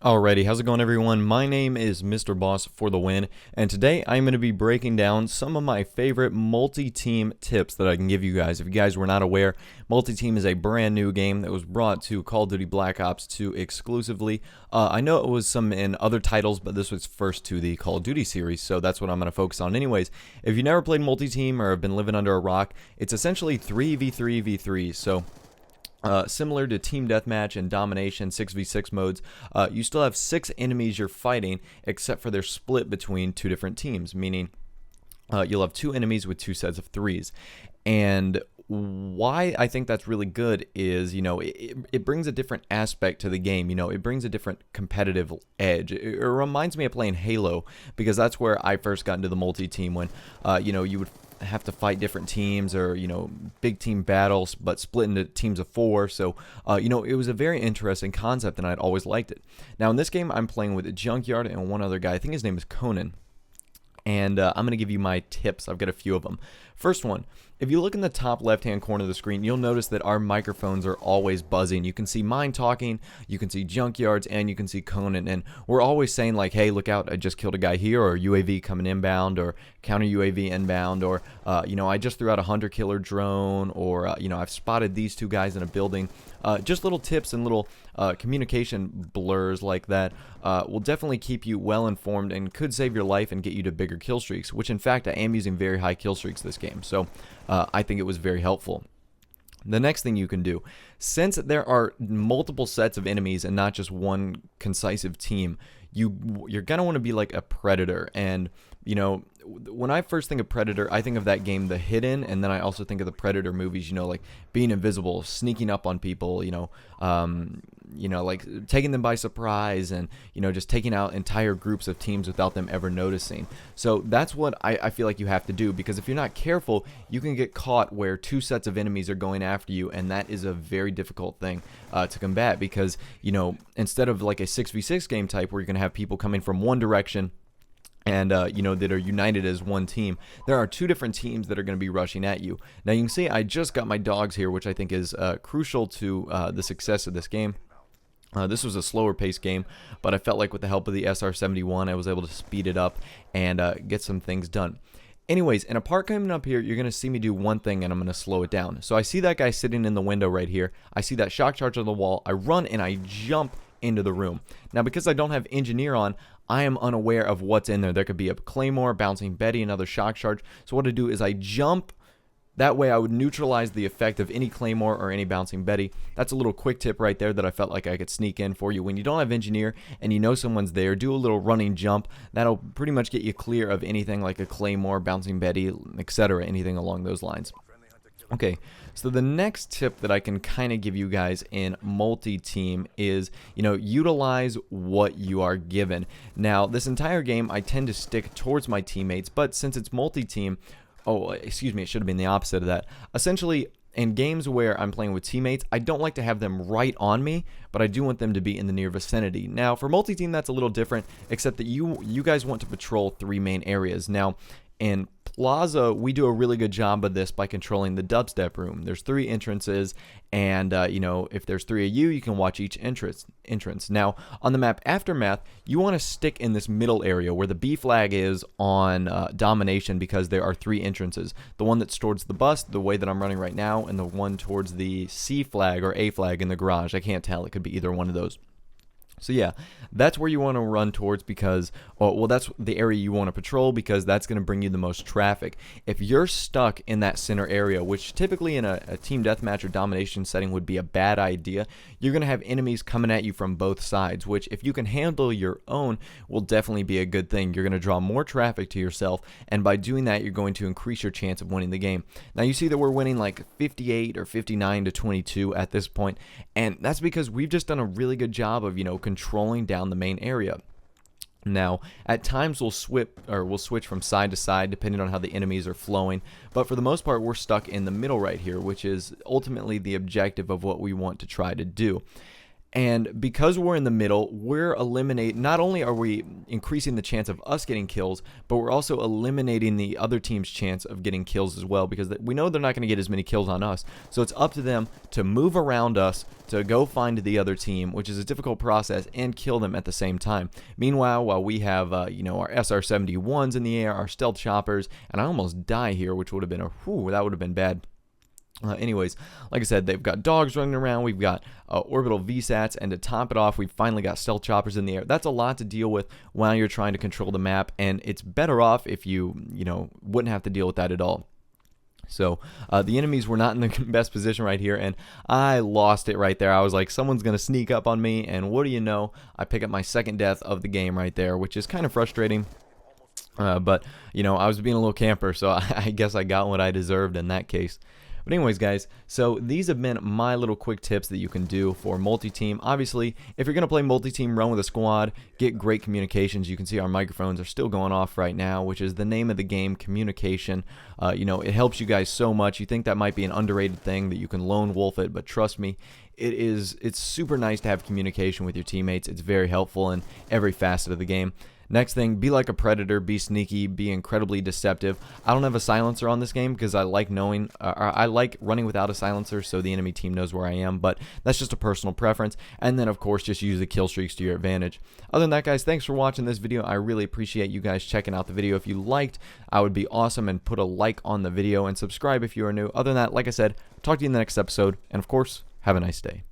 Alrighty, how's it going everyone? My name is Mr. Boss for the win, and today I'm going to be breaking down some of my favorite multi-team tips that I can give you guys. If you guys were not aware, multi-team is a brand new game that was brought to Call of Duty Black Ops 2 exclusively. I know it was some in other titles, but this was first to the Call of Duty series, so that's what I'm going to focus on anyways. If you never played multi-team or have been living under a rock, it's essentially 3v3v3, so similar to Team Deathmatch and Domination 6v6 modes, you still have 6 enemies you're fighting, except for they're split between 2 different teams, meaning you'll have 2 enemies with 2 sets of 3s. And why I think that's really good is, it brings a different aspect to the game. It brings a different competitive edge. It reminds me of playing Halo, because that's where I first got into the multi-team when, you would have to fight different teams, or big team battles, but split into teams of 4. So it was a very interesting concept, and I'd always liked it. Now in this game I'm playing with a Junkyard and one other guy. I think his name is Conan, and I'm going to give you my tips. I've got a few of them. First one, if you look in the top left hand corner of the screen, you'll notice that our microphones are always buzzing. You can see mine talking, you can see Junkyard's, and you can see Conan, and we're always saying like, hey, look out, I just killed a guy here, or UAV coming inbound, or counter UAV inbound, or I just threw out a hunter killer drone, or I've spotted these 2 guys in a building. Just little tips and little communication blurs like that will definitely keep you well informed and could save your life and get you to bigger kill streaks, which in fact I am using very high kill streaks this game, so I think it was very helpful. The next thing you can do, since there are multiple sets of enemies and not just one concisive team, you're gonna want to be like a Predator. And when I first think of Predator, I think of that game The Hidden, and then I also think of the Predator movies, like being invisible, sneaking up on people, like taking them by surprise, and just taking out entire groups of teams without them ever noticing. So that's what I feel like you have to do, because if you're not careful, you can get caught where 2 sets of enemies are going after you, and that is a very difficult thing to combat, because instead of like a 6v6 game type where you're going to have people coming from one direction and that are united as one team, there are 2 different teams that are going to be rushing at you. Now you can see I just got my dogs here, which I think is crucial to the success of this game. This was a slower paced game, but I felt like with the help of the SR-71 I was able to speed it up and get some things done. Anyways, in a part coming up here, you're going to see me do one thing, and I'm going to slow it down. So I see that guy sitting in the window right here. I see that shock charge on the wall. I run and I jump into the room. Now because I don't have engineer on, I am unaware of what's in there. There could be a claymore, bouncing Betty, another shock charge. So what I do is I jump. That way I would neutralize the effect of any claymore or any bouncing Betty. That's a little quick tip right there that I felt like I could sneak in for you. When you don't have engineer and you know someone's there, do a little running jump. That'll pretty much get you clear of anything like a claymore, bouncing Betty, etc., anything along those lines. Okay, so the next tip that I can kind of give you guys in multi-team is, utilize what you are given. Now, this entire game, I tend to stick towards my teammates, but since it's multi-team, it should have been the opposite of that. Essentially, in games where I'm playing with teammates, I don't like to have them right on me, but I do want them to be in the near vicinity. Now, for multi-team, that's a little different, except that you guys want to patrol 3 main areas. Now, in Plaza, we do a really good job of this by controlling the dubstep room. There's 3 entrances, and if there's 3 of you, you can watch each entrance. Now, on the map Aftermath, you want to stick in this middle area where the B flag is on Domination, because there are 3 entrances. The one that's towards the bus, the way that I'm running right now, and the one towards the C flag or A flag in the garage. I can't tell. It could be either one of those. So yeah, that's where you want to run towards, because, that's the area you want to patrol, because that's going to bring you the most traffic. If you're stuck in that center area, which typically in a team deathmatch or domination setting would be a bad idea, you're going to have enemies coming at you from both sides, which if you can handle your own will definitely be a good thing. You're going to draw more traffic to yourself, and by doing that, you're going to increase your chance of winning the game. Now you see that we're winning like 58 or 59 to 22 at this point, and that's because we've just done a really good job of, controlling down the main area. Now, at times we'll switch from side to side depending on how the enemies are flowing, but for the most part we're stuck in the middle right here, which is ultimately the objective of what we want to try to do. And because we're in the middle, not only are we increasing the chance of us getting kills, but we're also eliminating the other team's chance of getting kills as well, because we know they're not going to get as many kills on us. So it's up to them to move around us, to go find the other team, which is a difficult process, and kill them at the same time. Meanwhile, while we have our SR-71s in the air, our stealth choppers, and I almost die here, which would have been that would have been bad. Anyways, like I said, they've got dogs running around, we've got orbital VSATs, and to top it off, we've finally got stealth choppers in the air. That's a lot to deal with while you're trying to control the map, and it's better off if you wouldn't have to deal with that at all. So the enemies were not in the best position right here, and I lost it right there. I was like, someone's going to sneak up on me, and what do you know? I pick up my second death of the game right there, which is kind of frustrating. But, I was being a little camper, so I guess I got what I deserved in that case. But anyways, guys, so these have been my little quick tips that you can do for multi-team. Obviously, if you're going to play multi-team, run with a squad, get great communications. You can see our microphones are still going off right now, which is the name of the game, communication. It helps you guys so much. You think that might be an underrated thing, that you can lone wolf it, but trust me, it's super nice to have communication with your teammates. It's very helpful in every facet of the game. Next thing, be like a predator, be sneaky, be incredibly deceptive. I don't have a silencer on this game because I like running without a silencer so the enemy team knows where I am, but that's just a personal preference. And then, of course, just use the kill streaks to your advantage. Other than that, guys, thanks for watching this video. I really appreciate you guys checking out the video. If you liked, I would be awesome, and put a like on the video and subscribe if you are new. Other than that, like I said, talk to you in the next episode, and of course, have a nice day.